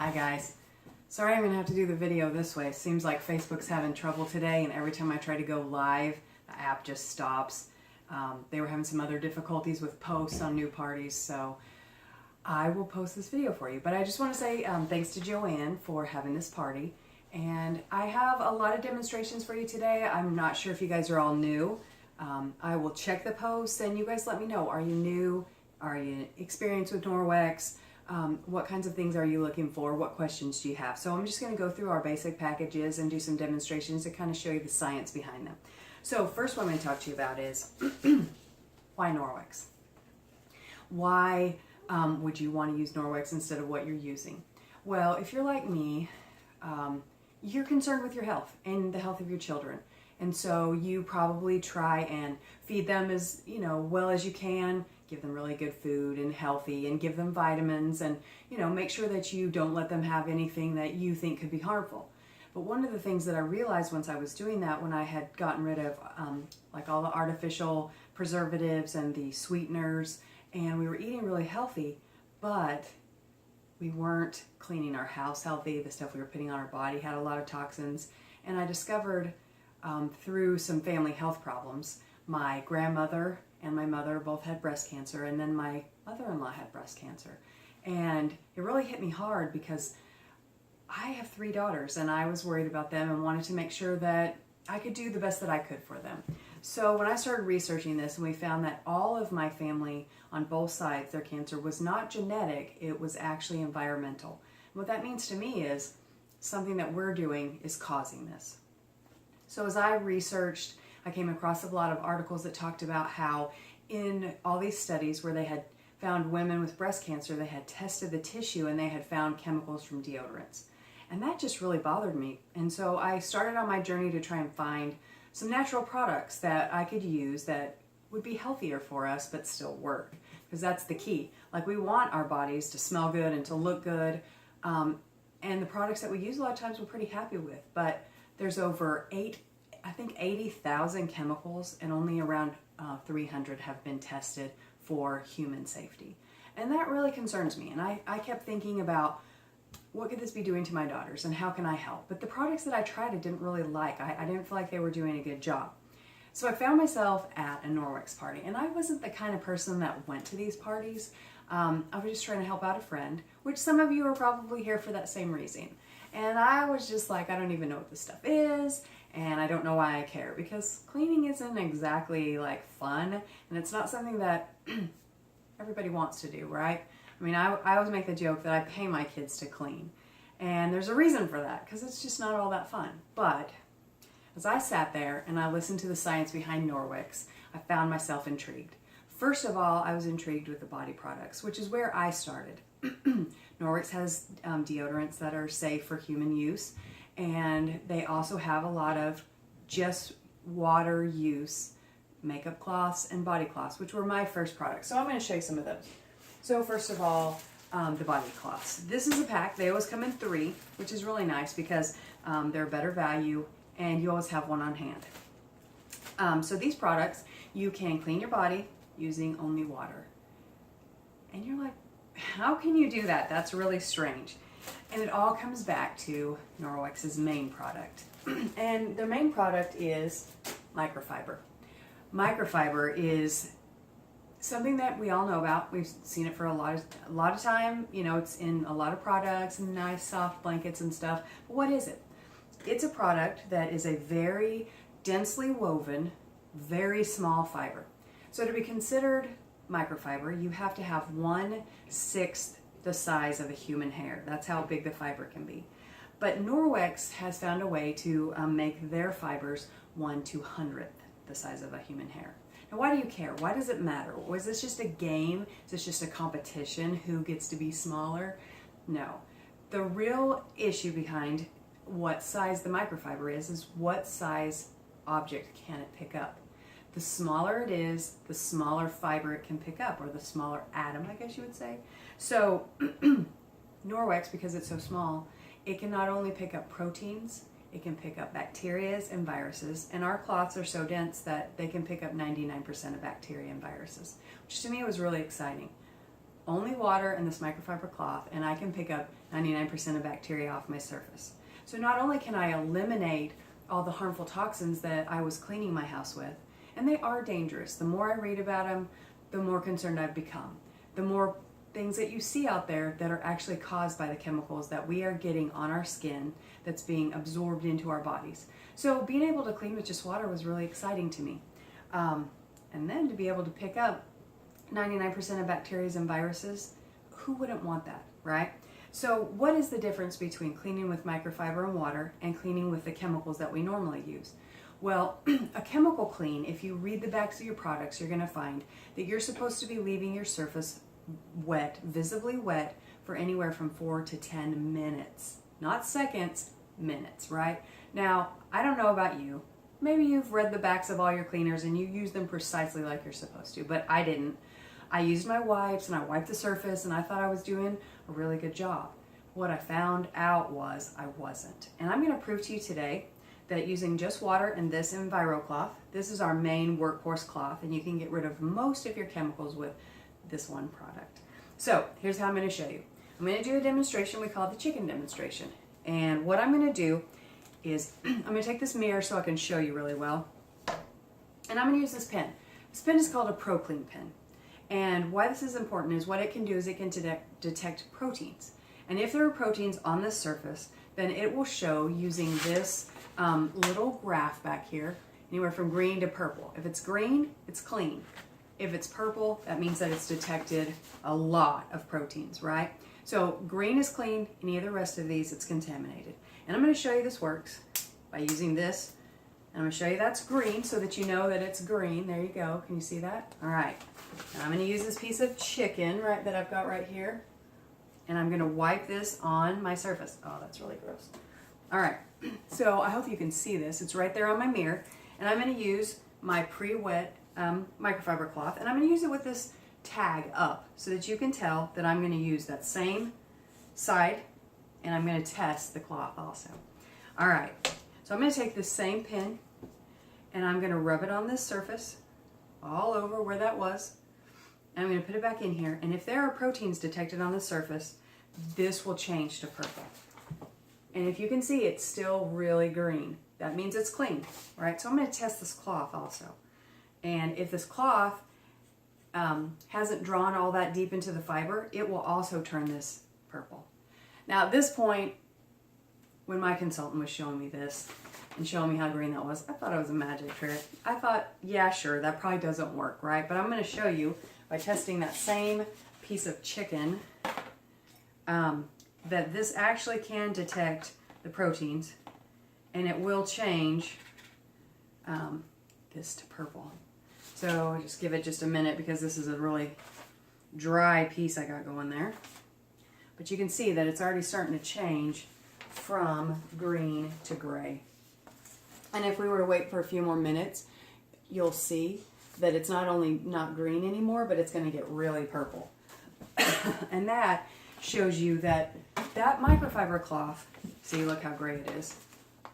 Hi guys. Sorry I'm going to have to do the video this way. Seems like Facebook's having trouble today, and every time I try to go live, the app just stops. They were having some other difficulties with posts on new parties, so I will post this video for you. But I just want to say thanks to Joanne for having this party. And I have a lot of demonstrations for you today. I'm not sure if you guys are all new. I will check the posts and you guys let me know. Are you new? Are you experienced with Norwex? What kinds of things are you looking for? What questions do you have? So I'm just going to go through our basic packages and do some demonstrations to kind of show you the science behind them. So first what I'm going to talk to you about is why Norwex? Why would you want to use Norwex instead of what you're using? Well, if you're like me, you're concerned with your health and the health of your children. And so you probably try and feed them as well as you can, give them really good food and healthy, and give them vitamins, and make sure that you don't let them have anything that you think could be harmful. But one of the things that I realized once I was doing that, when I had gotten rid of like all the artificial preservatives and the sweeteners, and we were eating really healthy, but we weren't cleaning our house healthy. The stuff we were putting on our body had a lot of toxins. And I discovered through some family health problems, my grandmother and my mother both had breast cancer, and then my mother-in-law had breast cancer. And it really hit me hard because I have 3 daughters and I was worried about them and wanted to make sure that I could do the best that I could for them. So when I started researching this, and we found that all of my family on both sides, their cancer was not genetic, it was actually environmental. And what that means to me is something that we're doing is causing this. So as I researched, I came across a lot of articles that talked about how in all these studies where they had found women with breast cancer, they had tested the tissue and they had found chemicals from deodorants. And that just really bothered me. And so I started on my journey to try and find some natural products that I could use that would be healthier for us but still work. Because that's the key. Like, we want our bodies to smell good and to look good. And the products that we use a lot of times we're pretty happy with. But there's over 80,000 chemicals, and only around 300 have been tested for human safety. And that really concerns me. And I kept thinking about, what could this be doing to my daughters and how can I help? But the products that I tried I didn't really like. I didn't feel like they were doing a good job. So I found myself at a Norwex party, and I wasn't the kind of person that went to these parties. I was just trying to help out a friend, which some of you are probably here for that same reason. And I was just like, I don't even know what this stuff is, and I don't know why I care, because cleaning isn't exactly like fun, and it's not something that everybody wants to do, right? I mean, I always make the joke that I pay my kids to clean, and there's a reason for that, because it's just not all that fun. But as I sat there and I listened to the science behind Norwex, I found myself intrigued. First of all, I was intrigued with the body products, which is where I started. Norwex has deodorants that are safe for human use, and they also have a lot of just water use makeup cloths and body cloths, which were my first products. So I'm going to show you some of those. So first of all, the body cloths. This is a pack. They always come in 3, which is really nice because they're better value and you always have one on hand. So these products, you can clean your body using only water. And you're like, how can you do that? That's really strange. And it all comes back to Norwex's main product. And their main product is microfiber. Microfiber is something that we all know about. We've seen it for a lot of time. It's in a lot of products and nice soft blankets and stuff. But what is it? It's a product that is a very densely woven, very small fiber. So to be considered microfiber, you have to have 1/6 the size of a human hair. That's how big the fiber can be. But Norwex has found a way to make their fibers 1/200th the size of a human hair. Now, why do you care? Why does it matter? Was this just a game? Is this just a competition? Who gets to be smaller? No. The real issue behind what size the microfiber is what size object can it pick up. The smaller it is, the smaller fiber it can pick up, or the smaller atom, I guess you would say. So Norwex, because it's so small, it can not only pick up proteins, it can pick up bacteria and viruses, and our cloths are so dense that they can pick up 99% of bacteria and viruses, which to me was really exciting. only water and this microfiber cloth, and I can pick up 99% of bacteria off my surface. So not only can I eliminate all the harmful toxins that I was cleaning my house with, and they are dangerous. The more I read about them, the more concerned I've become. The more things that you see out there that are actually caused by the chemicals that we are getting on our skin that's being absorbed into our bodies. So being able to clean with just water was really exciting to me. And then to be able to pick up 99% of bacteria and viruses, who wouldn't want that, right? So what is the difference between cleaning with microfiber and water and cleaning with the chemicals that we normally use? Well, a chemical clean, if you read the backs of your products, you're going to find that you're supposed to be leaving your surface wet, visibly wet, for anywhere from 4 to 10 minutes. Not seconds, minutes, right? Now, I don't know about you. Maybe you've read the backs of all your cleaners and you use them precisely like you're supposed to, but I didn't. I used my wipes and I wiped the surface and I thought I was doing a really good job. What I found out was I wasn't. And I'm going to prove to you today that using just water and this Enviro cloth, this is our main workhorse cloth, and you can get rid of most of your chemicals with this one product. So here's how I'm going to show you. I'm going to do a demonstration we call the chicken demonstration. And what I'm going to do is I'm going to take this mirror so I can show you really well. And I'm going to use this pen. This pen is called a ProClean pen. And why this is important is what it can do is it can detect proteins. And if there are proteins on this surface, then it will show using this little graph back here, anywhere from green to purple. If it's green, it's clean. If it's purple, that means that it's detected a lot of proteins, right? So green is clean, any of the rest of these, it's contaminated. And I'm going to show you this works by using this. And I'm going to show you that's green so that you know that it's green. There you go. Can you see that? All right. Now I'm going to use this piece of chicken that I've got right here. And I'm going to wipe this on my surface. Oh, that's really gross. All right. So I hope you can see this. It's right there on my mirror. And I'm going to use my pre-wet microfiber cloth. And I'm going to use it with this tag up so that you can tell that I'm going to use that same side. And I'm going to test the cloth also. All right. So I'm going to take this same pin and I'm going to rub it on this surface all over where that was. And I'm going to put it back in here. And if there are proteins detected on the surface, this will change to purple. And if you can see, it's still really green. That means it's clean, right? So I'm going to test this cloth also. And if this cloth hasn't drawn all that deep into the fiber, it will also turn this purple. Now at this point, when my consultant was showing me this and showing me how green that was, I thought it was a magic trick. I thought, yeah, sure, that probably doesn't work, right? But I'm going to show you by testing that same piece of chicken that this actually can detect the proteins, and it will change this to purple. So just give it just a minute because this is a really dry piece I got going there. But you can see that it's already starting to change from green to gray. And if we were to wait for a few more minutes, you'll see that it's not only not green anymore, but it's going to get really purple. And that shows you that that microfiber cloth, see, look how gray it is.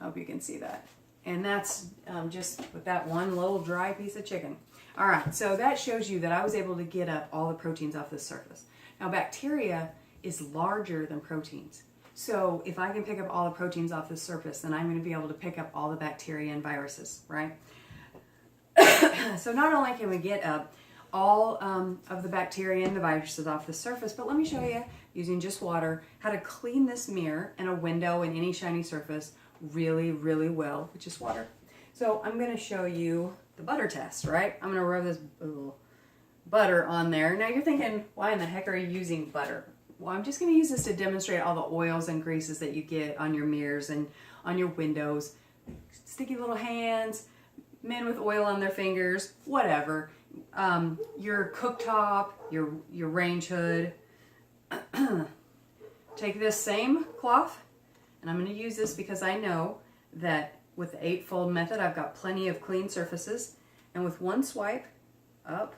I hope you can see that. And that's just with that one little dry piece of chicken. All right, so that shows you that I was able to get up all the proteins off the surface. Now, bacteria is larger than proteins. So if I can pick up all the proteins off the surface, then I'm going to be able to pick up all the bacteria and viruses, right? So not only can we get up all of the bacteria and the viruses off the surface, but let me show you, using just water, how to clean this mirror and a window and any shiny surface really, really well with just water. So I'm going to show you the butter test, right? I'm going to rub this butter on there. Now you're thinking, why in the heck are you using butter? Well, I'm just going to use this to demonstrate all the oils and greases that you get on your mirrors and on your windows. Sticky little hands, men with oil on their fingers, whatever. Your cooktop, your range hood. Take this same cloth, and I'm going to use this because I know that with the 8-fold method, I've got plenty of clean surfaces. And with one swipe up,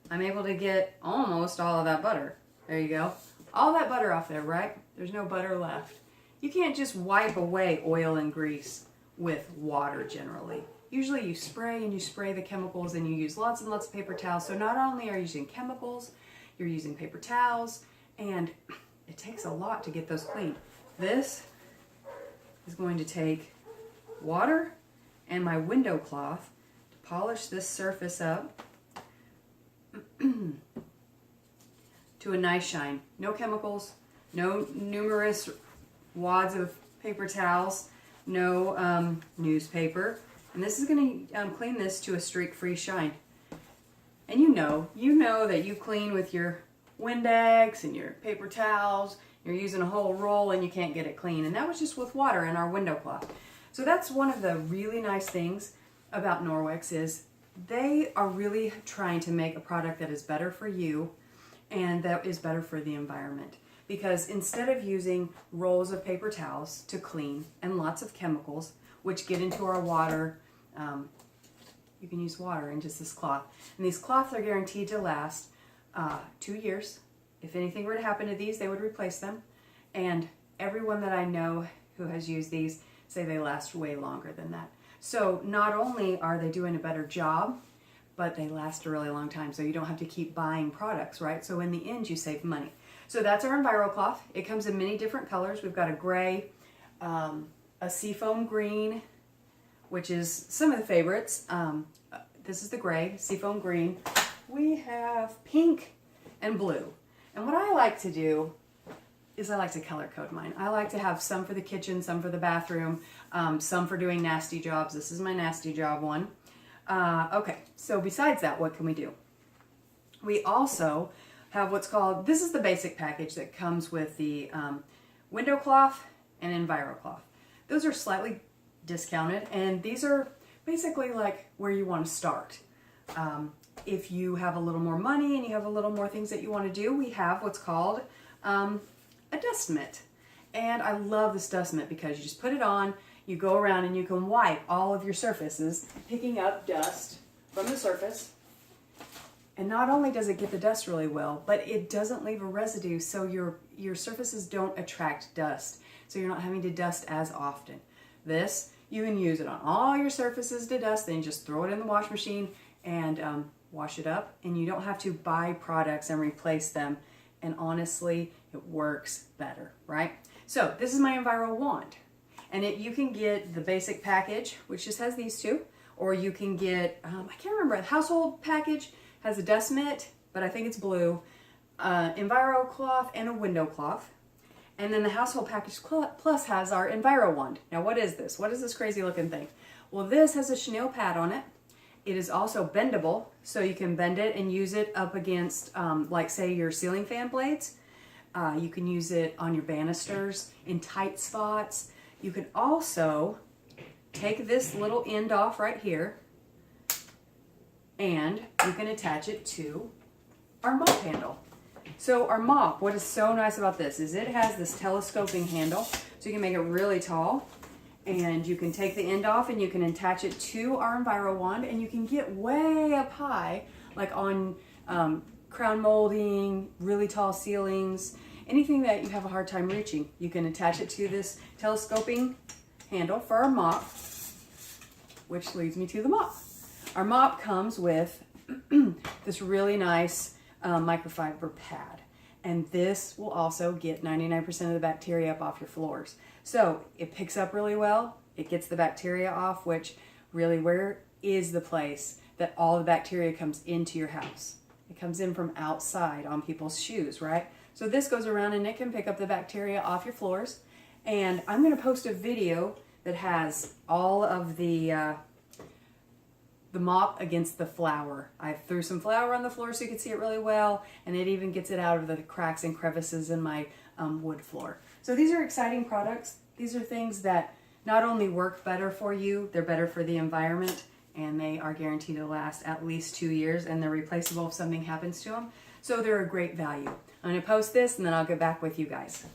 I'm able to get almost all of that butter. There you go. All that butter off there, right? There's no butter left. You can't just wipe away oil and grease with water generally. Usually you spray and you spray the chemicals and you use lots and lots of paper towels. So not only are you using chemicals, you're using paper towels, and it takes a lot to get those clean. This is going to take water and my window cloth to polish this surface up to a nice shine. No chemicals, no numerous wads of paper towels, no newspaper. And this is going to clean this to a streak-free shine. And you know that you clean with your Windex and your paper towels. You're using a whole roll and you can't get it clean. And that was just with water in our window cloth. So that's one of the really nice things about Norwex is they are really trying to make a product that is better for you and that is better for the environment. Because instead of using rolls of paper towels to clean and lots of chemicals, which get into our water, you can use water in just this cloth. And these cloths are guaranteed to last 2 years. If anything were to happen to these, they would replace them. And everyone that I know who has used these say they last way longer than that. So not only are they doing a better job, but they last a really long time. So you don't have to keep buying products, right? So in the end, you save money. So that's our Enviro cloth. It comes in many different colors. We've got a gray, a seafoam green, which is some of the favorites. This is the gray, seafoam green. We have pink and blue. And what I like to do is I like to color code mine. I like to have some for the kitchen, some for the bathroom, some for doing nasty jobs. This is my nasty job one. Okay, so besides that, what can we do? We also have what's called, this is the basic package that comes with the window cloth and Enviro cloth. Those are slightly discounted, and these are basically like where you want to start. If you have a little more money and you have a little more things that you want to do, we have what's called a dust mitt. And I love this dust mitt because you just put it on, you go around and you can wipe all of your surfaces, picking up dust from the surface. And not only does it get the dust really well, but it doesn't leave a residue, so your surfaces don't attract dust. So you're not having to dust as often. This, you can use it on all your surfaces to dust, then just throw it in the wash machine and wash it up. And you don't have to buy products and replace them. And honestly, it works better, right? So this is my Enviro wand. And you can get the basic package, which just has these two, or you can get, I can't remember, the household package has a dust mitt, but I think it's blue, Enviro cloth, and a window cloth. And then the household package plus has our Enviro wand. Now what is this? What is this crazy looking thing? Well, this has a chenille pad on it. It is also bendable, so you can bend it and use it up against, like say your ceiling fan blades. You can use it on your banisters in tight spots. You can also take this little end off right here, and you can attach it to our mop handle. So our mop, what is so nice about this is it has this telescoping handle, so you can make it really tall, and you can take the end off and you can attach it to our Enviro wand, and you can get way up high, like on crown molding, really tall ceilings, anything that you have a hard time reaching. You can attach it to this telescoping handle for our mop, which leads me to the mop. Our mop comes with this really nice microfiber pad, and this will also get 99% of the bacteria up off your floors. So it picks up really well, it gets the bacteria off, which really, where is the place that all the bacteria comes into your house? It comes in from outside on people's shoes, right? So this goes around and it can pick up the bacteria off your floors. And I'm going to post a video that has all of the mop against the flour. I threw some flour on the floor so you can see it really well, and it even gets it out of the cracks and crevices in my wood floor. So these are exciting products. These are things that not only work better for you, they're better for the environment, and they are guaranteed to last at least 2 years, and they're replaceable if something happens to them. So they're a great value. I'm going to post this and then I'll get back with you guys.